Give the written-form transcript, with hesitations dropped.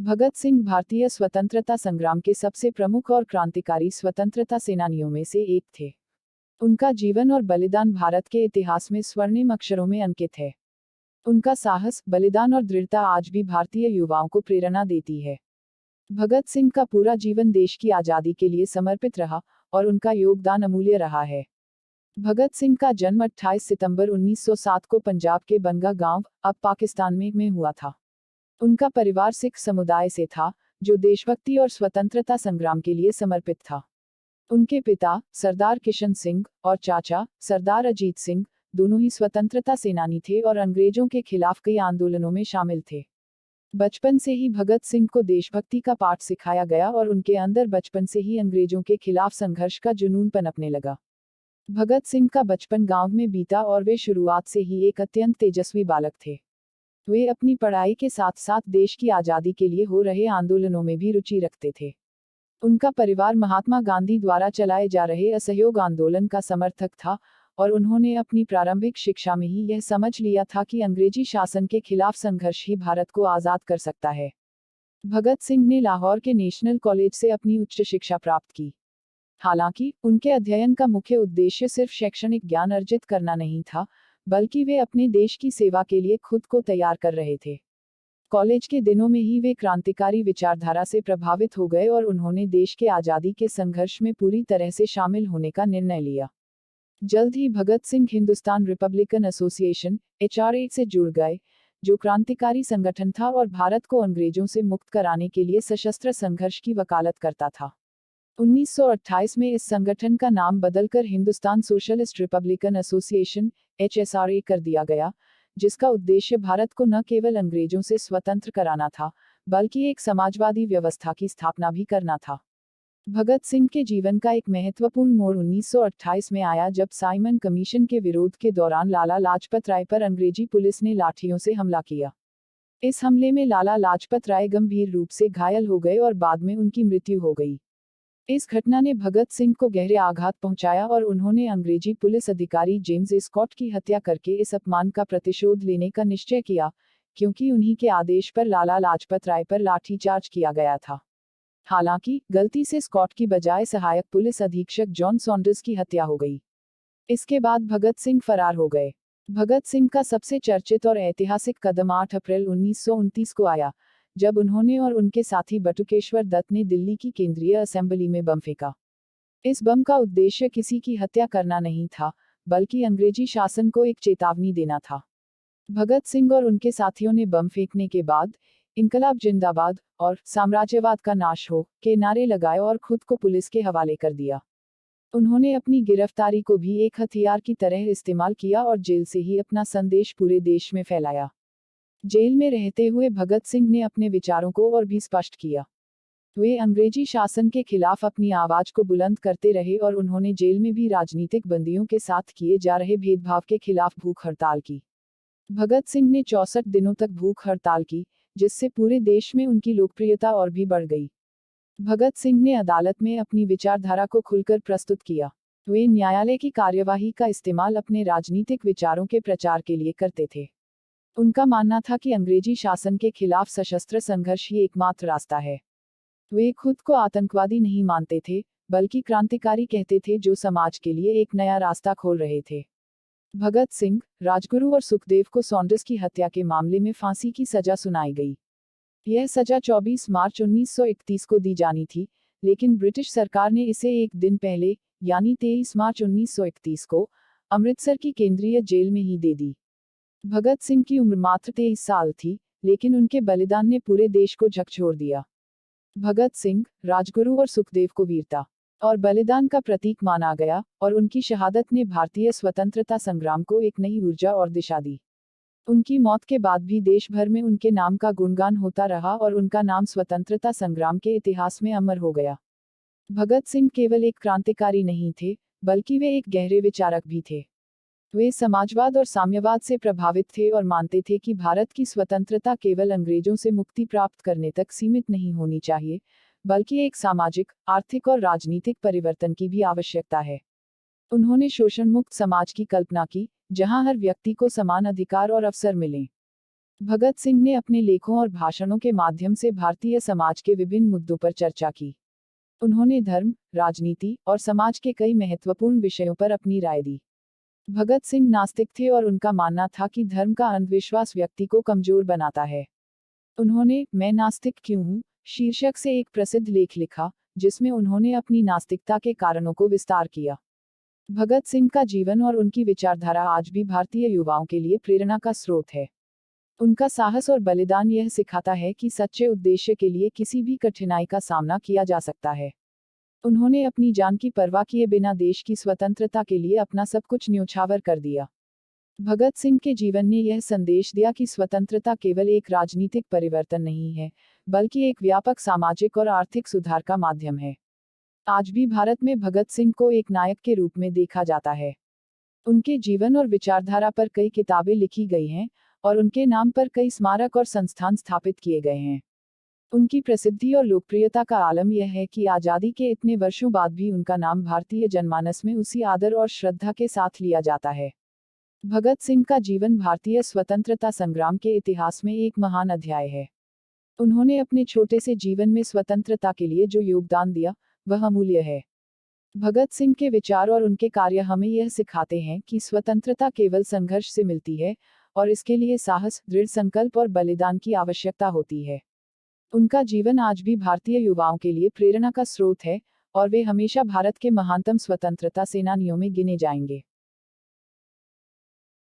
भगत सिंह भारतीय स्वतंत्रता संग्राम के सबसे प्रमुख और क्रांतिकारी स्वतंत्रता सेनानियों में से एक थे। उनका जीवन और बलिदान भारत के इतिहास में स्वर्णिम अक्षरों में अंकित है। उनका साहस, बलिदान और दृढ़ता आज भी भारतीय युवाओं को प्रेरणा देती है। भगत सिंह का पूरा जीवन देश की आज़ादी के लिए समर्पित रहा और उनका योगदान अमूल्य रहा है। भगत सिंह का जन्म 28 सितंबर 1907 को पंजाब के बनगा गांव, अब पाकिस्तान में हुआ था। उनका परिवार सिख समुदाय से था, जो देशभक्ति और स्वतंत्रता संग्राम के लिए समर्पित था। उनके पिता सरदार किशन सिंह और चाचा सरदार अजीत सिंह दोनों ही स्वतंत्रता सेनानी थे और अंग्रेजों के खिलाफ कई आंदोलनों में शामिल थे। बचपन से ही भगत सिंह को देशभक्ति का पाठ सिखाया गया और उनके अंदर बचपन से ही अंग्रेजों के खिलाफ संघर्ष का जुनून पनपने लगा। भगत सिंह का बचपन गांव में बीता और वे शुरुआत से ही एक अत्यंत तेजस्वी बालक थे। वे अपनी पढ़ाई के साथ साथ देश की आज़ादी के लिए हो रहे आंदोलनों में भी रुचि रखते थे। उनका परिवार महात्मा गांधी द्वारा चलाए जा रहे असहयोग आंदोलन का समर्थक था और उन्होंने अपनी प्रारंभिक शिक्षा में ही यह समझ लिया था कि अंग्रेजी शासन के खिलाफ संघर्ष ही भारत को आज़ाद कर सकता है। भगत सिंह ने लाहौर के नेशनल कॉलेज से अपनी उच्च शिक्षा प्राप्त की। हालांकि उनके अध्ययन का मुख्य उद्देश्य सिर्फ शैक्षणिक ज्ञान अर्जित करना नहीं था, बल्कि वे अपने देश की सेवा के लिए खुद को तैयार कर रहे थे। कॉलेज के दिनों में ही वे क्रांतिकारी विचारधारा से प्रभावित हो गए और उन्होंने देश के आज़ादी के संघर्ष में पूरी तरह से शामिल होने का निर्णय लिया। जल्द ही Bhagat Singh Hindustan Republican Association (HRA) से जुड़ गए, जो क्रांतिकारी संगठन था और भारत को अंग्रेजों से मुक्त कराने के लिए सशस्त्र संघर्ष की वकालत करता था। 1928 में इस संगठन का नाम बदलकर Hindustan socialist Republican association (HSRA) कर दिया गया, जिसका उद्देश्य भारत को न केवल अंग्रेजों से स्वतंत्र कराना था, बल्कि एक समाजवादी व्यवस्था की स्थापना भी करना था। भगत सिंह के जीवन का एक महत्वपूर्ण मोड़ 1928 में आया, जब साइमन कमीशन के विरोध के दौरान लाला लाजपत राय पर अंग्रेजी पुलिस ने लाठियों से हमला किया। इस हमले में लाला लाजपत राय गंभीर रूप से घायल हो गए और बाद में उनकी मृत्यु हो गई। इस घटना ने भगत सिंह को गहरे आघात पहुंचाया और उन्होंने अंग्रेजी पुलिस अधिकारी जेम्स स्कॉट की हत्या करके इस अपमान का प्रतिशोध लेने का निश्चय किया, क्योंकि उन्हीं के आदेश पर लाला लाजपत राय पर लाठीचार्ज किया गया था। हालांकि गलती से स्कॉट की बजाय सहायक पुलिस अधीक्षक जॉन सॉन्डर्स की हत्या हो गई। इसके बाद भगत सिंह फरार हो गए। भगत सिंह का सबसे चर्चित और ऐतिहासिक कदम 8 अप्रैल 1929 को आया, जब उन्होंने और उनके साथी बटुकेश्वर दत्त ने दिल्ली की केंद्रीय असेंबली में बम फेंका। इस बम का उद्देश्य किसी की हत्या करना नहीं था, बल्कि अंग्रेजी शासन को एक चेतावनी देना था। भगत सिंह और उनके साथियों ने बम फेंकने के बाद इनकलाब जिंदाबाद और साम्राज्यवाद का नाश हो के नारे लगाए और खुद को पुलिस के हवाले कर दिया। उन्होंने अपनी गिरफ्तारी को भी एक हथियार की तरह इस्तेमाल किया और जेल से ही अपना संदेश पूरे देश में फैलाया। जेल में रहते हुए भगत सिंह ने अपने विचारों को और भी स्पष्ट किया। वे अंग्रेजी शासन के खिलाफ अपनी आवाज को बुलंद करते रहे और उन्होंने जेल में भी राजनीतिक बंदियों के साथ किए जा रहे भेदभाव के खिलाफ भूख हड़ताल की। भगत सिंह ने 64 दिनों तक भूख हड़ताल की, जिससे पूरे देश में उनकी लोकप्रियता और भी बढ़ गई। भगत सिंह ने अदालत में अपनी विचारधारा को खुलकर प्रस्तुत किया। वे न्यायालय की कार्यवाही का इस्तेमाल अपने राजनीतिक विचारों के प्रचार के लिए करते थे। उनका मानना था कि अंग्रेजी शासन के खिलाफ सशस्त्र संघर्ष ही एकमात्र रास्ता है। वे खुद को आतंकवादी नहीं मानते थे, बल्कि क्रांतिकारी कहते थे, जो समाज के लिए एक नया रास्ता खोल रहे थे। भगत सिंह, राजगुरु और सुखदेव को सॉन्डर्स की हत्या के मामले में फांसी की सजा सुनाई गई। यह सजा 24 मार्च 1931 को दी जानी थी, लेकिन ब्रिटिश सरकार ने इसे एक दिन पहले, यानी 23 मार्च 1931 को, अमृतसर की केंद्रीय जेल में ही दे दी। भगत सिंह की उम्र मात्र 23 साल थी, लेकिन उनके बलिदान ने पूरे देश को झकझोर दिया। भगत सिंह, राजगुरु और सुखदेव को वीरता और बलिदान का प्रतीक माना गया और उनकी शहादत ने भारतीय स्वतंत्रता संग्राम को एक नई ऊर्जा और दिशा दी। उनकी मौत के बाद भी देश भर में उनके नाम का गुणगान होता रहा और उनका नाम स्वतंत्रता संग्राम के इतिहास में अमर हो गया। भगत सिंह केवल एक क्रांतिकारी नहीं थे, बल्कि वे एक गहरे विचारक भी थे। वे समाजवाद और साम्यवाद से प्रभावित थे और मानते थे कि भारत की स्वतंत्रता केवल अंग्रेजों से मुक्ति प्राप्त करने तक सीमित नहीं होनी चाहिए, बल्कि एक सामाजिक, आर्थिक और राजनीतिक परिवर्तन की भी आवश्यकता है। उन्होंने शोषण मुक्त समाज की कल्पना की, जहां हर व्यक्ति को समान अधिकार और अवसर मिलें। भगत सिंह ने अपने लेखों और भाषणों के माध्यम से भारतीय समाज के विभिन्न मुद्दों पर चर्चा की। उन्होंने धर्म, राजनीति और समाज के कई महत्वपूर्ण विषयों पर अपनी राय दी। भगत सिंह नास्तिक थे और उनका मानना था कि धर्म का अंधविश्वास व्यक्ति को कमजोर बनाता है। उन्होंने मैं नास्तिक क्यों हूं शीर्षक से एक प्रसिद्ध लेख लिखा, जिसमें उन्होंने अपनी नास्तिकता के कारणों को विस्तार किया। भगत सिंह का जीवन और उनकी विचारधारा आज भी भारतीय युवाओं के लिए प्रेरणा का स्रोत है। उनका साहस और बलिदान यह सिखाता है कि सच्चे उद्देश्य के लिए किसी भी कठिनाई का सामना किया जा सकता है। उन्होंने अपनी जान की परवाह किए बिना देश की स्वतंत्रता के लिए अपना सब कुछ न्योछावर कर दिया। भगत सिंह के जीवन ने यह संदेश दिया कि स्वतंत्रता केवल एक राजनीतिक परिवर्तन नहीं है, बल्कि एक व्यापक सामाजिक और आर्थिक सुधार का माध्यम है। आज भी भारत में भगत सिंह को एक नायक के रूप में देखा जाता है। उनके जीवन और विचारधारा पर कई किताबें लिखी गई हैं और उनके नाम पर कई स्मारक और संस्थान स्थापित किए गए हैं। उनकी प्रसिद्धि और लोकप्रियता का आलम यह है कि आज़ादी के इतने वर्षों बाद भी उनका नाम भारतीय जनमानस में उसी आदर और श्रद्धा के साथ लिया जाता है। भगत सिंह का जीवन भारतीय स्वतंत्रता संग्राम के इतिहास में एक महान अध्याय है। उन्होंने अपने छोटे से जीवन में स्वतंत्रता के लिए जो योगदान दिया, वह अमूल्य है। भगत सिंह के विचार और उनके कार्य हमें यह सिखाते हैं कि स्वतंत्रता केवल संघर्ष से मिलती है और इसके लिए साहस, दृढ़ संकल्प और बलिदान की आवश्यकता होती है। उनका जीवन आज भी भारतीय युवाओं के लिए प्रेरणा का स्रोत है और वे हमेशा भारत के महानतम स्वतंत्रता सेनानियों में गिने जाएंगे।